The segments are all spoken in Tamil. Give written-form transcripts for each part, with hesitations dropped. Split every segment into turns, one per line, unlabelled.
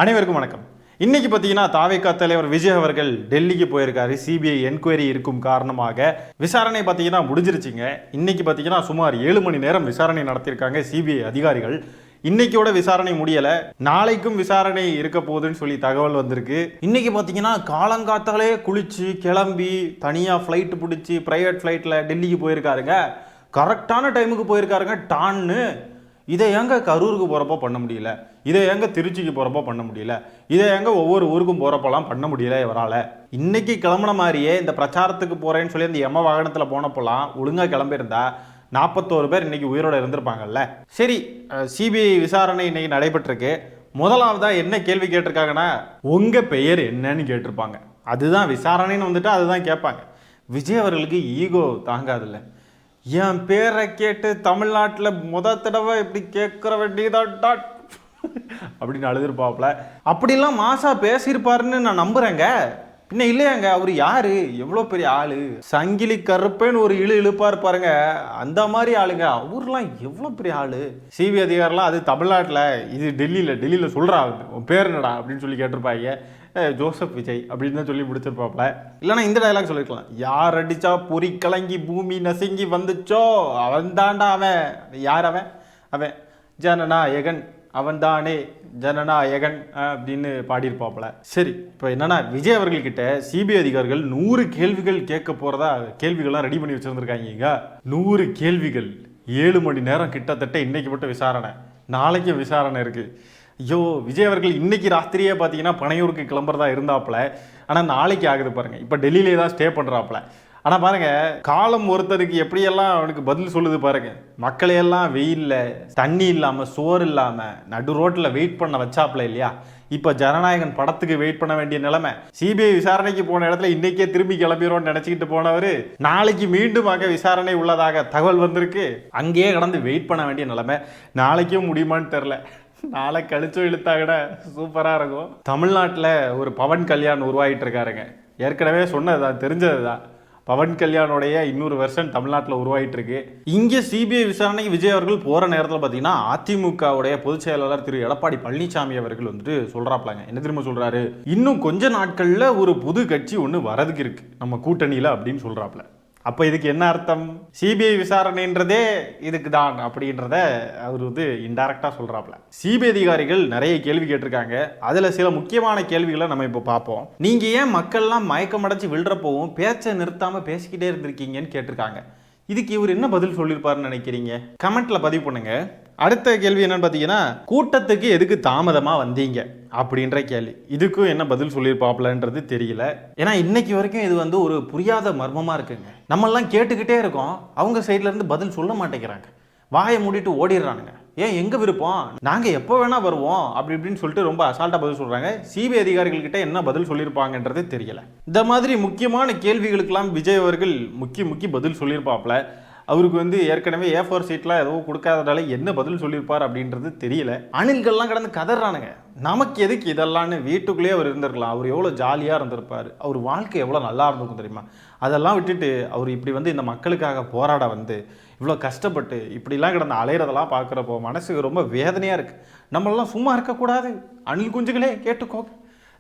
அனைவருக்கும் வணக்கம். இன்னைக்கு பார்த்தீங்கன்னா தாவேகா தலைவர் விஜய் அவர்கள் டெல்லிக்கு போயிருக்காரு. சிபிஐ என்கொயரி இருக்கும் காரணமாக விசாரணை பார்த்தீங்கன்னா முடிஞ்சிருச்சுங்க. இன்னைக்கு பார்த்தீங்கன்னா சுமார் 7 மணி நேரம் விசாரணை நடத்தியிருக்காங்க சிபிஐ அதிகாரிகள். இன்னைக்கோட விசாரணை முடியலை, நாளைக்கும் விசாரணை இருக்க போகுதுன்னு சொல்லி தகவல் வந்திருக்கு. இன்னைக்கு பார்த்தீங்கன்னா காலங்காத்தாலே குளிச்சு கிளம்பி தனியாக ஃப்ளைட்டு பிடிச்சி ப்ரைவேட் ஃப்ளைட்டில் டெல்லிக்கு போயிருக்காருங்க. கரெக்டான டைமுக்கு போயிருக்காருங்க டான்னு. இதை எங்க கரூருக்கு போகிறப்போ பண்ண முடியல, இதை எங்க திருச்சிக்கு போகிறப்போ பண்ண முடியல, இதை எங்க ஒவ்வொரு ஊருக்கும் போகிறப்பெல்லாம் பண்ண முடியல இவரால். இன்னைக்கு கிளம்புன மாதிரியே இந்த பிரச்சாரத்துக்கு போகிறேன்னு சொல்லி இந்த எம்ம வாகனத்தில் போனப்போலாம் ஒழுங்காக கிளம்பியிருந்தா 41 பேர் இன்னைக்கு உயிரோடு இருந்திருப்பாங்கல்ல. சரி, சிபிஐ விசாரணை இன்னைக்கு நடைபெற்றிருக்கு. முதலாவதா என்ன கேள்வி கேட்டிருக்காங்கன்னா, உங்க பெயர் என்னன்னு கேட்டிருப்பாங்க. அதுதான் விசாரணைன்னு வந்துட்டு அதுதான் கேட்பாங்க. விஜய் அவர்களுக்கு ஈகோ தாங்காதில்ல. என் பேரை கேட்டு தமிழ்நாட்டில் தடவை இப்படி கேட்குற வேண்டியதா அப்படின்னு அழுதுருப்பாப்புல. அப்படிலாம் மாசா பேசியிருப்பாருன்னு நான் நம்புறேங்க. பின்ன இல்லையாங்க, அவர் யாரு, எவ்வளோ பெரிய ஆளு, சங்கிலி கருப்பேன்னு ஒரு இழுப்பாரு பாருங்க, அந்த மாதிரி ஆளுங்க. அவர்லாம் எவ்வளோ பெரிய ஆளு. சிபிஐ அதிகாரிலாம் அது தமிழ்நாட்டில், இது டெல்லியில் சொல்றா உன் பேர் என்னடா அப்படின்னு சொல்லி கேட்டிருப்பாங்க. ஜோசப் விஜய் அப்படின்னு தான் சொல்லி முடிச்சிருப்பாப்ல. இல்லைன்னா இந்த டைலாக் சொல்லிருக்கலாம், யார் அடிச்சா பொறி கலங்கி பூமி நசுங்கி வந்துச்சோ அவன் தாண்டா அவன். யார் அவன்? அவன் ஜனநாயகன், அவன் தானே ஜனநாயகன் அப்படின்னு பாடியிருப்பாப்ல. சரி, இப்போ என்னன்னா விஜய் அவர்கள்கிட்ட சிபிஐ அதிகாரிகள் 100 கேள்விகள் கேட்க போறதா கேள்விகள்லாம் ரெடி பண்ணி வச்சிருந்திருக்காங்க. 100 கேள்விகள், 7 மணி நேரம் கிட்டத்தட்ட. இன்னைக்கு மட்டும் விசாரணை, நாளைக்கும் விசாரணை இருக்கு. ஐயோ, விஜய் அவர்கள் இன்னைக்கு ராத்திரியே பார்த்தீங்கன்னா பனையூருக்கு கிளம்புறதா இருந்தாப்புல. ஆனால் நாளைக்கு ஆகுது பாருங்க. இப்போ டெல்லியிலே தான் ஸ்டே பண்ணுறாப்புல. ஆனால் பாருங்க, காலம் ஒருத்தருக்கு எப்படியெல்லாம் அவனுக்கு பதில் சொல்லுது பாருங்க. மக்களையெல்லாம் வெயிலில் தண்ணி இல்லாமல் சோறு இல்லாமல் நடு ரோட்டில் வெயிட் பண்ண வச்சாப்புல இல்லையா. இப்போ ஜனநாயகன் படத்துக்கு வெயிட் பண்ண வேண்டிய நிலைமை. சிபிஐ விசாரணைக்கு போன இடத்துல இன்னைக்கே திரும்பி கிளம்பிடும்னு நினச்சிக்கிட்டு போனவர் நாளைக்கு மீண்டும் விசாரணை உள்ளதாக தகவல் வந்திருக்கு. அங்கேயே கடந்து வெயிட் பண்ண வேண்டிய நிலைமை. நாளைக்கும் முடியுமான்னு தெரில, நாளை கழிச்சோ இழுத்தாங்கட சூப்பராக இருக்கும். தமிழ்நாட்டில் ஒரு பவன் கல்யாண் உருவாகிட்டு இருக்காருங்க. ஏற்கனவே சொன்னதுதான், தெரிஞ்சது தான். பவன் கல்யாணுடைய இன்னொரு வெர்ஷன் தமிழ்நாட்டில் உருவாகிட்டு இருக்கு. இங்கே சிபிஐ விசாரணைக்கு விஜய் அவர்கள் போகிற நேரத்தில் பார்த்தீங்கன்னா அதிமுகவுடைய பொதுச் செயலாளர் திரு எடப்பாடி பழனிசாமி அவர்கள் வந்துட்டு சொல்கிறாப்லாங்க. என்ன திரும்ப சொல்கிறாரு, இன்னும் கொஞ்ச நாட்களில் ஒரு புது கட்சி ஒன்று வரதுக்கு இருக்கு நம்ம கூட்டணியில் அப்படின்னு சொல்கிறாப்ல. அப்போ இதுக்கு என்ன அர்த்தம்? சிபிஐ விசாரணைன்றதே இதுக்கு தான் அப்படின்றத அவர் இன்டைரக்டாக சொல்கிறாப்புல. சிபிஐ அதிகாரிகள் நிறைய கேள்வி கேட்டிருக்காங்க. அதில் சில முக்கியமான கேள்விகளை நம்ம இப்போ பார்ப்போம். நீங்கள் ஏன் மக்கள்லாம் மயக்கமடைச்சு விழுறப்போவும் பேச்சை நிறுத்தாமல் பேசிக்கிட்டே இருந்திருக்கீங்கன்னு கேட்டிருக்காங்க. இதுக்கு இவர் என்ன பதில் சொல்லியிருப்பாருன்னு நினைக்கிறீங்க? கமெண்ட்ல பதிவு பண்ணுங்க. அடுத்த கேள்வி என்னன்னு பார்த்தீங்கன்னா, கூட்டத்துக்கு எதுக்கு தாமதமாக வந்தீங்க அப்படின்ற கேள்வி. இதுக்கும் என்ன பதில் சொல்லியிருப்பாப்லன்றது தெரியல. ஏன்னா இன்னைக்கு வரைக்கும் இது ஒரு புரியாத மர்மமாக இருக்குங்க. நம்மெல்லாம் கேட்டுக்கிட்டே இருக்கோம், அவங்க சைட்ல இருந்து பதில் சொல்ல மாட்டேங்கிறாங்க. வாயை மூடிட்டு ஓடிடுறானுங்க. ஏன் எங்க விருப்பம், நாங்கள் எப்போ வேணா வருவோம் அப்படி இப்படின்னு சொல்லிட்டு ரொம்ப அசால்ட்டாக பதில் சொல்கிறாங்க. சிபிஐ அதிகாரிகள் கிட்ட என்ன பதில் சொல்லியிருப்பாங்கன்றது தெரியல. இந்த மாதிரி முக்கியமான கேள்விகளுக்கெல்லாம் விஜய் அவர்கள் முக்கிய பதில் சொல்லியிருப்பாப்ல. அவருக்கு ஏற்கனவே A4 சீட்லாம் எதுவும் கொடுக்காததால என்ன பதில் சொல்லியிருப்பார் அப்படின்றது தெரியல. அணில்கள்லாம் கடந்து கதறானுங்க, நமக்கு எதுக்கு இதெல்லாம்னு. வீட்டுக்குள்ளேயே அவர் இருந்திருக்கலாம், அவர் எவ்வளோ ஜாலியாக இருந்திருப்பார், அவர் வாழ்க்கை எவ்வளோ நல்லா இருந்திருக்கும் தெரியுமா. அதெல்லாம் விட்டுட்டு அவர் இப்படி இந்த மக்களுக்காக போராட இவ்வளோ கஷ்டப்பட்டு இப்படிலாம் கிடந்து அலையிறதெல்லாம் பார்க்குறப்போ மனசுக்கு ரொம்ப வேதனையாக இருக்குது. நம்மளாம் சும்மா இருக்கக்கூடாது. அணில் குஞ்சுகளே கேட்டுக்கோ,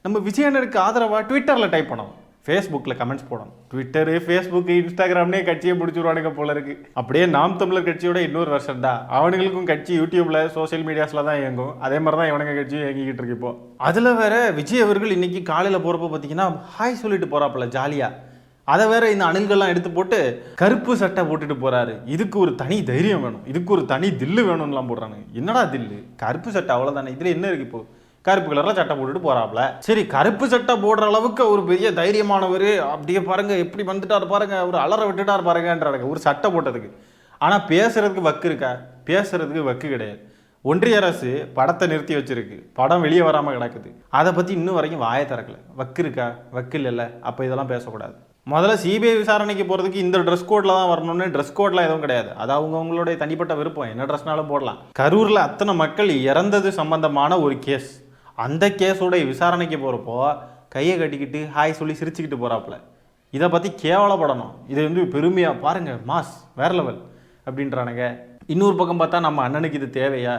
நம்ம விஜயனருக்கு ஆதரவாக ட்விட்டரில் டைப் பண்ணணும், ஃபேஸ்புக்கில் கமெண்ட்ஸ் போடணும். ட்விட்டரு, ஃபேஸ்புக்கு, இன்ஸ்டாகிராம்னே கட்சியை பிடிச்சிருவானுங்க போல இருக்கு. அப்படியே நாம் தமிழர் கட்சியோட இன்னொரு வருஷம் தான். அவனுங்களுக்கும் கட்சி யூடியூப்ல சோசியல் மீடியாஸில் தான் இயங்கும். அதே மாதிரி தான் இவனுங்க கட்சியும் இயங்கிக்கிட்டு இருக்கு இப்போ. அதில் வேற விஜய் அவர்கள் இன்னைக்கு காலையில் போகிறப்ப பார்த்தீங்கன்னா ஹாய் சொல்லிட்டு போகிறாப்புல ஜாலியாக. அதை வேற இந்த அணில்கள்லாம் எடுத்து போட்டு கருப்பு சட்டை போட்டுட்டு போறாரு. இதுக்கு ஒரு தனி தைரியம் வேணும், இதுக்கு ஒரு தனி தில்லு வேணும்லாம் போடுறாங்க. என்னடா தில்லு, கருப்பு சட்டை அவ்வளோதானே, இதில் என்ன இருக்கு இப்போ, கருப்பு கலர்ல சட்டை போட்டுட்டு போறாப்ல. சரி, கருப்பு சட்டை போடுற அளவுக்கு ஒரு பெரிய தைரியமானவர். அப்படியே பாருங்க எப்படி வந்துட்டார் பாருங்க, ஒரு அலற விட்டுட்டார் பாருங்கன்றாங்க ஒரு சட்டை போட்டதுக்கு. ஆனா பேசுறதுக்கு வக்கு இருக்கா? பேசுறதுக்கு வக்கு கிடையாது. ஒன்றிய அரசு படத்தை நிறுத்தி வச்சிருக்கு, படம் வெளியே வராம கிடக்குது. அதை பத்தி இன்னும் வரைக்கும் வாயை திறக்கல. வக்கு இருக்கா? வக்கு இல்லைல்ல. அப்ப இதெல்லாம் பேசக்கூடாது. முதல்ல சிபிஐ விசாரணைக்கு போகிறதுக்கு இந்த ட்ரெஸ் கோடில் தான் வரணும்னு ட்ரெஸ் கோட்லாம் எதுவும் கிடையாது. அது அவங்களுடைய தனிப்பட்ட விருப்பம், என்ன ட்ரெஸ்னாலும் போடலாம். கரூரில் அத்தனை மக்கள் இறந்தது சம்பந்தமான ஒரு கேஸ். அந்த கேஸோடைய விசாரணைக்கு போகிறப்போ கையை கட்டிக்கிட்டு ஹாய் சொல்லி சிரிச்சுக்கிட்டு போகிறாப்புல. இதை பற்றி கேவலப்படணும். இது பெருமையாக பாருங்கள், மாஸ் வேற லெவல் அப்படின்றானுங்க. இன்னொரு பக்கம் பார்த்தா நம்ம அண்ணனுக்கு இது தேவையா?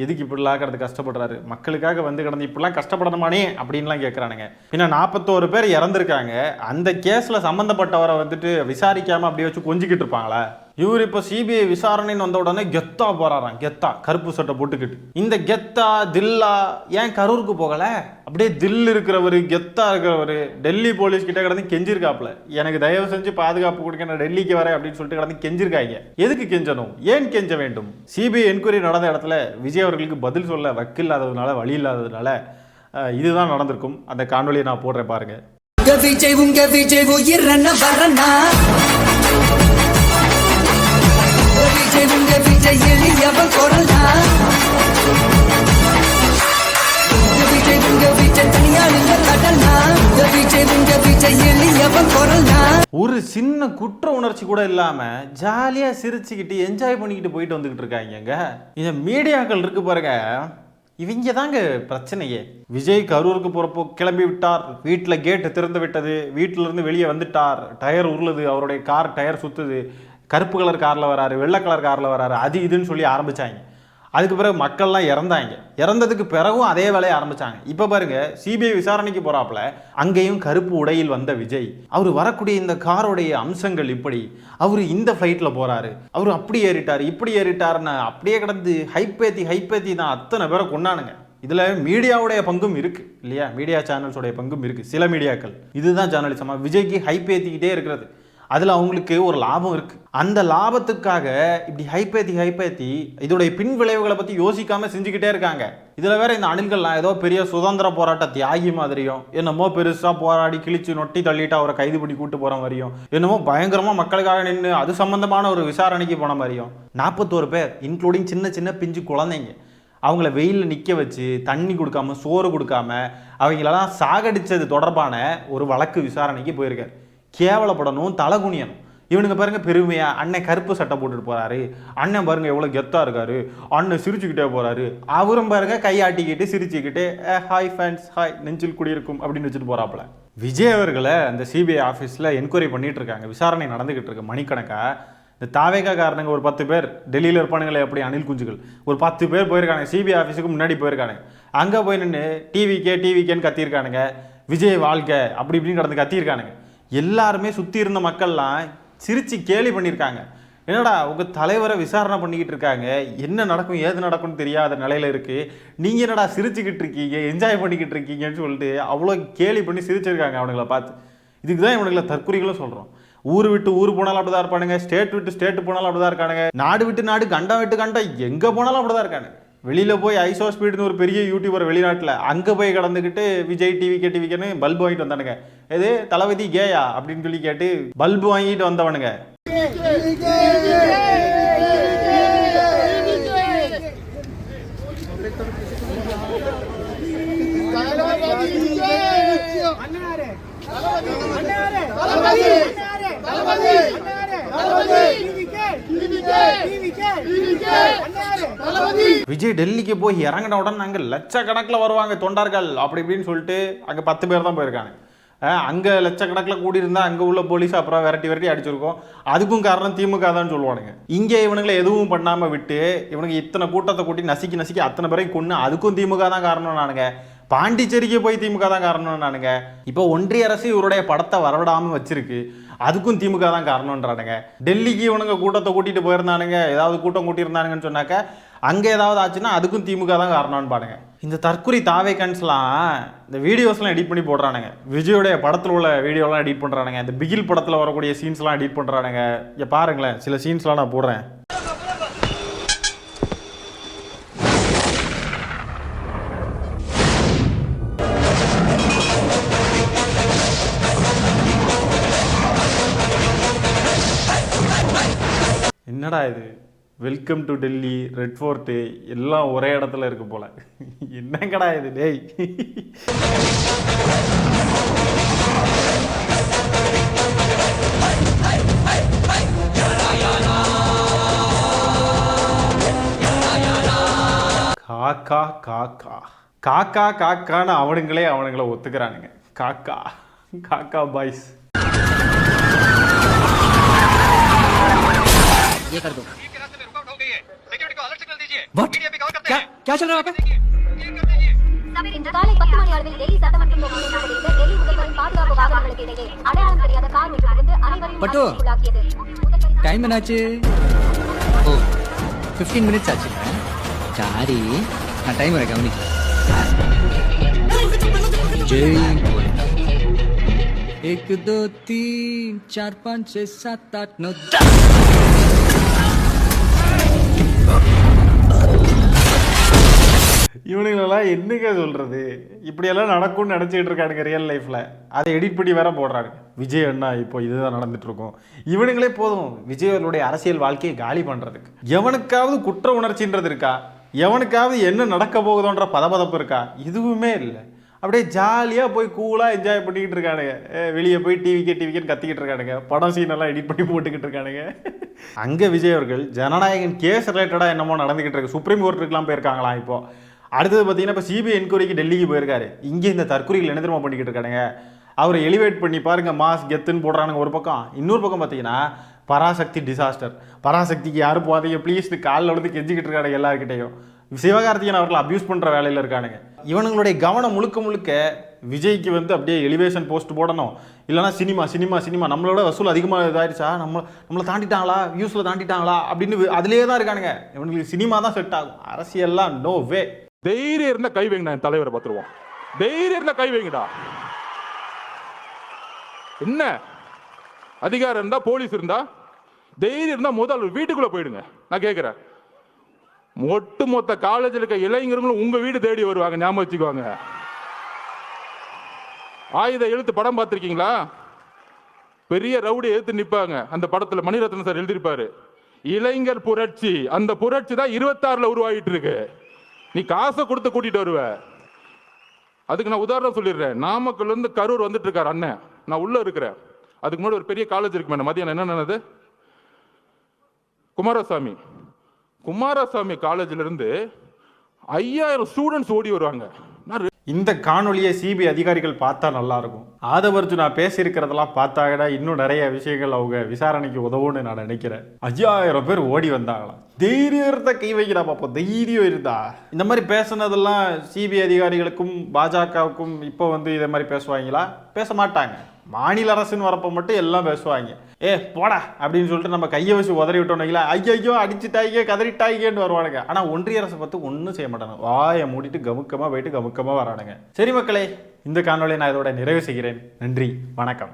எதுக்கு இப்படிலாம் கிடந்து கஷ்டப்படுறாரு, மக்களுக்காக வந்து கிடந்து இப்படிலாம் கஷ்டப்படணுமானே அப்படின்லாம் கேட்குறானுங்க. பின்ன 41 பேர் இறந்துருக்காங்க. அந்த கேஸில் சம்மந்தப்பட்டவரை வந்துட்டு விசாரிக்காமல் அப்படியே வச்சு கொஞ்சிக்கிட்டு இருப்பாங்களா? இவர் இப்போ சிபிஐ விசாரணைன்னு வந்த உடனே கெத்தா போறாராம். கெத்தா கருப்பு சட்டை போட்டுக்கிட்டு. இந்த கெத்தா தில்லா ஏன் கரூருக்கு போகல? அப்படியே தில் இருக்கிறவர், கெத்தா இருக்கிறவர் டெல்லி போலீஸ் கிட்ட கிடந்து கெஞ்சிருக்காப்ல, எனக்கு தயவு செஞ்சு பாதுகாப்பு கொடுக்க, நான் டெல்லிக்கு வரேன் அப்படின்னு சொல்லிட்டு கிடந்து கெஞ்சிருக்காங்க. எதுக்கு கெஞ்சணும், ஏன் கெஞ்ச வேண்டும்? சிபிஐ என்கொயரி நடந்த இடத்துல விஜய் அவர்களுக்கு பதில் சொல்ல வக்கு இல்லாததுனால, வழி இல்லாததுனால இதுதான் நடந்திருக்கும். அந்த காணொலியை நான் போடுறேன் பாருங்க. ஒரு சின்ன குற்ற உணர்ச்சி கூட இல்லாம ஜாலியா சிரிச்சுக்கிட்டு என்ஜாய் பண்ணிக்கிட்டு போயிட்டு வந்துகிட்டு இருக்காங்க. இந்த மீடியாக்கள் இருக்கு பாருங்க, இவங்க தாங்க பிரச்சனையே. விஜய் கரூருக்கு போறப்போ கிளம்பி விட்டார், வீட்டில் கேட்டு திறந்து விட்டது, வீட்டில இருந்து வெளியே வந்துட்டார், டயர் உருளுது, அவருடைய கார் டயர் சுத்துது, கருப்பு கலர் காரில் வராரு, வெள்ளை கலர் காரில் வராரு, அது இதுன்னு சொல்லி ஆரம்பிச்சாங்க. அதுக்கு பிறகு மக்கள்லாம் இறந்தாங்க. இறந்ததுக்கு பிறகும் அதே வேலையை ஆரம்பிச்சாங்க. இப்போ பாருங்க, சிபிஐ விசாரணைக்கு போறாப்புல அங்கேயும் கருப்பு உடையில் வந்த விஜய், அவர் வரக்கூடிய இந்த காரோடைய அம்சங்கள் இப்படி, அவர் இந்த ஃப்ளைட்டில் போறாரு, அவர் அப்படி ஏறிட்டார் இப்படி ஏறிட்டாருன்னு அப்படியே கிடந்து ஹைப்பேத்தி தான் அத்தனை பேரை கொண்டானுங்க. இதில் மீடியாவுடைய பங்கும் இருக்குது இல்லையா? மீடியா சேனல்ஸோடைய பங்கும் இருக்குது. சில மீடியாக்கள் இதுதான் ஜேர்னலிசமா, விஜய்க்கு ஹைப்பேத்திக்கிட்டே இருக்கிறது. அதில் அவங்களுக்கு ஒரு லாபம் இருக்குது. அந்த லாபத்துக்காக இப்படி ஹைப்பேத்தி இதோடைய பின் விளைவுகளை பற்றி யோசிக்காமல் செஞ்சுக்கிட்டே இருக்காங்க. இதில் வேற இந்த அணில்கள்லாம் ஏதோ பெரிய சுதந்திர போராட்ட தியாகி மாதிரியும், என்னமோ பெருசாக போராடி கிழிச்சு நொட்டி தள்ளிட்டு அவரை கைது பண்ணி கூட்டு போகிற மாதிரியும், என்னமோ பயங்கரமாக மக்களுக்காக நின்று அது சம்பந்தமான ஒரு விசாரணைக்கு போன மாதிரியும் 41 பேர் இன்க்ளூடிங் சின்ன பிஞ்சு குழந்தைங்க, அவங்கள வெயிலில் நிற்க வச்சு தண்ணி கொடுக்காம சோறு கொடுக்காம அவங்களெல்லாம் சாகடிச்சது தொடர்பான ஒரு வழக்கு விசாரணைக்கு போயிருக்காரு. கேவலப்படணும், தலை குனியணும். இவனுங்க பாருங்க பெருமையா, அண்ணன் கருப்பு சட்டை போட்டுட்டு போறாரு, அண்ணன் பாருங்க எவ்வளவு கெத்தா இருக்காரு, அண்ணன் சிரிச்சுக்கிட்டே போறாரு, அவரும் பாருங்க கையாட்டிக்கிட்டு சிரிச்சுக்கிட்டு ஹாய் ஃபேன்ஸ் ஹாய் நெஞ்சில் குடியிருக்கும் அப்படின்னு வச்சுட்டு போறாப்புல. விஜய் அவர்களை அந்த சிபிஐ ஆஃபீஸில் என்கொயரி பண்ணிட்டு இருக்காங்க, விசாரணை நடந்துகிட்டு இருக்கு மணிக்கணக்கா. இந்த தாவேகா காரணங்க ஒரு 10 பேர் டெல்லியில் இருப்பானுங்களே எப்படி அணில் குஞ்சுகள், ஒரு 10 பேர் போயிருக்காங்க சிபிஐ ஆஃபீஸுக்கு முன்னாடி போயிருக்காங்க. அங்கே போய் நின்று டிவிக்கேன்னு கத்தியிருக்கானுங்க, விஜய் வாழ்க அப்படி இப்படின்னு கடந்து கத்தியிருக்கானுங்க. எல்லாருமே சுற்றி இருந்த மக்கள்லாம் சிரிச்சு கேலி பண்ணியிருக்காங்க. என்னடா உங்கள் தலைவரை விசாரணை பண்ணிக்கிட்டு இருக்காங்க, என்ன நடக்கும் ஏது நடக்கும்னு தெரியாத நிலையில் இருக்குது, நீங்கள் என்னடா சிரிச்சுக்கிட்டு இருக்கீங்க என்ஜாய் பண்ணிக்கிட்டு இருக்கீங்கன்னு சொல்லிட்டு அவ்வளோ கேலி பண்ணி சிரிச்சிருக்காங்க அவனுங்களை பார்த்து. இதுக்கு தான் இவனுங்களை தற்குறிகளும் சொல்கிறோம். ஊர் விட்டு ஊர் போனாலும் அப்படிதான் இருப்பானுங்க, ஸ்டேட் விட்டு ஸ்டேட் போனாலும் அப்படிதான் இருக்கானுங்க, நாடு விட்டு நாடு கண்டம் விட்டு கண்டம் எங்கே போனாலும் அப்படிதான் இருக்கானுங்க. வெளியில் போய் ஐசோ ஸ்பீடுன்னு ஒரு பெரிய யூடியூபர் வெளிநாட்டில் அங்கே போய் கடந்துக்கிட்டு விஜய் டிவிக்கேன்னு பல்பு வாங்கிட்டு வந்தானுங்க. எது தளபதி கேயா அப்படின்னு சொல்லி கேட்டு பல்பு வாங்கிட்டு வந்தவனுங்க. விஜய் டெல்லிக்கு போய் இறங்கின உடனே அங்கே லட்சக்கணக்கில் வருவாங்க தொண்டர்கள் அப்படி இப்படின்னு சொல்லிட்டு அங்கே 10 பேர் தான் போயிருக்காங்க. அங்கே லட்சக்கணக்கில் கூடியிருந்தா அங்கே உள்ள போலீஸ் அப்புறம் விரட்டி அடிச்சிருக்கோம். அதுக்கும் காரணம் திமுக தான் சொல்லுவானுங்க. இங்கே இவனுங்களை எதுவும் பண்ணாமல் விட்டு இவனுக்கு இத்தனை கூட்டத்தை கூட்டி நசுக்கி அத்தனை பேரையும் கொண்டு அதுக்கும் திமுக தான் காரணம் நானுங்க. பாண்டிச்சேரிக்கு போய் திமுக தான் காரணம் நானுங்க. இப்போ ஒன்றிய அரசு இவருடைய படத்தை வரவிடாமல் வச்சிருக்கு, அதுக்கும் திமுக தான் காரணம்ன்றானுங்க. டெல்லிக்கு இவனுங்க கூட்டத்தை கூட்டிட்டு போயிருந்தானுங்க, ஏதாவது கூட்டம் கூட்டியிருந்தானுங்கன்னு சொன்னாக்க அங்கே ஏதாவது ஆச்சுன்னா அதுக்கும் திமுக தான் காரணம்னு பாருங்க. இந்த தற்குறி தாவேகன்ஸ்லாம் இந்த வீடியோஸ்லாம் எடிட் பண்ணி போடுறானுங்க. விஜயோடைய படத்தில் உள்ள வீடியோலாம் எடிட் பண்ணுறானுங்க, இந்த பிகில் படத்தில் வரக்கூடிய சீன்ஸ்லாம் எடிட் பண்ணுறானுங்க. இங்கே பாருங்களேன், சில சீன்ஸ்லாம் நான் போடுறேன். என்னடா இது, welcome to Delhi, red fort எல்லாம் ஒரே இடத்துல இருக்கு போல. என்னங்கடா இது டேய். காக்கா காக்கா காக்கா காக்கான்னு அவனுங்களே ஒத்துக்கிறானுங்க. காக்கா காக்கா பாய்ஸ்.
ये कर दो। रास्ते में रुकावट हो गई है, सिक्योरिटी को अलर्ट सिग्नल दीजिए, मीडिया भी कवर करते हैं। क्या चल रहा है
இன்று காலை 10 மணி அளவில் டெல்லி சட்டமன்ற தொகுதியில் நடைபெற்ற டெல்லி முதல்வரின் பாதுகாப்பு வாகனங்களுக்கு இடையே அடையாளம் தெரியாத கார் ஒன்று புகுந்து அனைவரையும் அதிர்ச்சிக்குள்ளாக்கியது.
टाइम என்னாச்சு? ஓ 15 மினிட்ஸ் ஆச்சு. சாரி, நான் டைம் வர கவனிக்கல. ஜெய் 1 2 3 4 5 6 7 8 9
இவனுங்களெல்லாம் என்னங்க சொல்றது, இப்படியெல்லாம் நடக்கும்னு நினச்சிக்கிட்டு இருக்கானுங்க ரியல் லைஃப்ல. அதை எடிட் பண்ணி வேற போடுறாங்க. விஜய் அண்ணா இப்போ இதுதான் நடந்துட்டு இருக்கும். இவனுங்களே போதும் விஜய் அவர்களுடைய அரசியல் வாழ்க்கையை காலி பண்றதுக்கு. எவனுக்காவது குற்ற உணர்ச்சின்றது இருக்கா? எவனுக்காவது என்ன நடக்க போகுதோன்ற பதபதப்பு இருக்கா? எதுவுமே இல்லை. அப்படியே ஜாலியாக போய் கூலாக என்ஜாய் பண்ணிக்கிட்டு இருக்கானுங்க. வெளியே போய் டிவிக்கேன்னு கத்திக்கிட்டு இருக்கானுங்க. படம் சீனெல்லாம் எடிட் பண்ணி போட்டுக்கிட்டு இருக்கானுங்க. அங்கே விஜய் அவர்கள் ஜனநாயகன் கேஸ் ரிலேட்டடாக என்னமோ நடந்துக்கிட்டு இருக்கு. சுப்ரீம் கோர்ட்டுக்குலாம் போயிருக்காங்களாம். இப்போ அடுத்தது பார்த்தீங்கன்னா இப்போ சிபிஐ என்கொயரிக்கு டெல்லிக்கு போயிருக்காரு. இங்கே இந்த தற்கொலைகள் என்ன தெரியுமா பண்ணிக்கிட்டு இருக்கானுங்க, அவரை எலிவேட் பண்ணி பாருங்க, மாஸ் கெத்துன்னு போடுறானுங்க ஒரு பக்கம். இன்னொரு பக்கம் பார்த்தீங்கன்னா பராசக்தி டிசாஸ்டர், பராசக்திக்கு யாரும் போகாதீங்க ப்ளீஸ்னு காலில் வந்து கெஞ்சிக்கிட்டு இருக்கானுங்க எல்லாருக்கிட்டையும். சிவகார்த்திகேயன் அவர்கள் அப்யூஸ் பண்ணுற வேலையில் இருக்கானுங்க. இவனுங்களுடைய கவனம் முழுக்க முழுக்க விஜய்க்கு வந்து அப்படியே எலிவேஷன் போஸ்ட் போடணும், இல்லைனா சினிமா சினிமா சினிமா நம்மளோட வசூல் அதிகமாக இதாகிடுச்சா, நம்மளை தாண்டிட்டாங்களா, வியூஸில் தாண்டிட்டாங்களா அப்படின்னு அதிலே தான் இருக்கானுங்க. இவனுங்களுக்கு சினிமா தான் செட் ஆகும், அரசியல்லாம் நோ வே.
தைரியம் இருந்தா கை வைங்கடா, என் தலைவரை பார்த்துருவோம். தைரியம் இருந்தா கை வைங்கடா. என்ன அதிகாரம் இருந்தா, போலீஸ் இருந்தா, தைரியம் இருந்தா முதல் வீட்டுக்குள்ள போயிடுங்க. நான் கேட்கிறேன், ஒட்டு மொத்த காலேஜில் இருக்க இளைஞர்களும் உங்க வீடு தேடி வருவாங்க, ஞாபகம் வச்சுக்குவாங்க. ஆயுத எழுத்து படம் பார்த்திருக்கீங்களா? பெரிய ரவுடி எழுத்து நிப்பாங்க. அந்த படத்துல மணிரத்னம் சார் எழுதியிருப்பாரு, இளைஞர் புரட்சி. அந்த புரட்சி தான் 26ல உருவாகிட்டு இருக்கு. நீ காசை கொடுத்து கூட்டிட்டு வருவ. அதுக்கு நான் உதாரணம் சொல்லிடுறேன். நாமக்கல்ல இருந்து கரூர் வந்துட்டு இருக்காரு அண்ணன், நான் உள்ள இருக்கிறேன். அதுக்கு முன்னாடி ஒரு பெரிய காலேஜ் இருக்கு மேடம், மதியானம் என்ன நடந்தது, குமாரசாமி காலேஜ்ல இருந்து 5000 ஸ்டூடெண்ட்ஸ் ஓடி வருவாங்க.
இந்த காணொலியை சிபிஐ அதிகாரிகள் பார்த்தா நல்லா இருக்கும். ஆதவர்ஜுனா பேசியிருக்கிறதெல்லாம் பார்த்தாங்கடா இன்னும் நிறைய விஷயங்கள் அவங்க விசாரணைக்கு உதவும்னு நான் நினைக்கிறேன். 5000 பேர் ஓடி வந்தாங்களாம். தைரியம் இருந்தா கை வைக்கிறா பாப்போம், தைரியம் இருந்தா. இந்த மாதிரி பேசுனதெல்லாம் சிபிஐ அதிகாரிகளுக்கும் பாஜகவுக்கும் இப்போ வந்து இதை மாதிரி பேசுவாங்களா? பேச மாட்டாங்க. மாநில அரசுன்னு வரப்போ மட்டும் எல்லாம் பேசுவாங்க. போடா அப்படின்னு சொல்லிட்டு நம்ம கையை வச்சு உதறி விட்டோம்னா ஐயோ அடிச்சுட்டாய்ங்க கதறிட்டாய்ங்கன்னு வருவானுங்க. ஆனால் ஒன்றிய அரசை பார்த்து ஒன்றும் செய்ய மாட்டாங்க, வாயை மூடிட்டு கமுக்கமாக போயிட்டு கமுக்கமாக வரானுங்க. சரி மக்களே, இந்த காணொலியை நான் இதோட நிறைவு செய்கிறேன். நன்றி, வணக்கம்.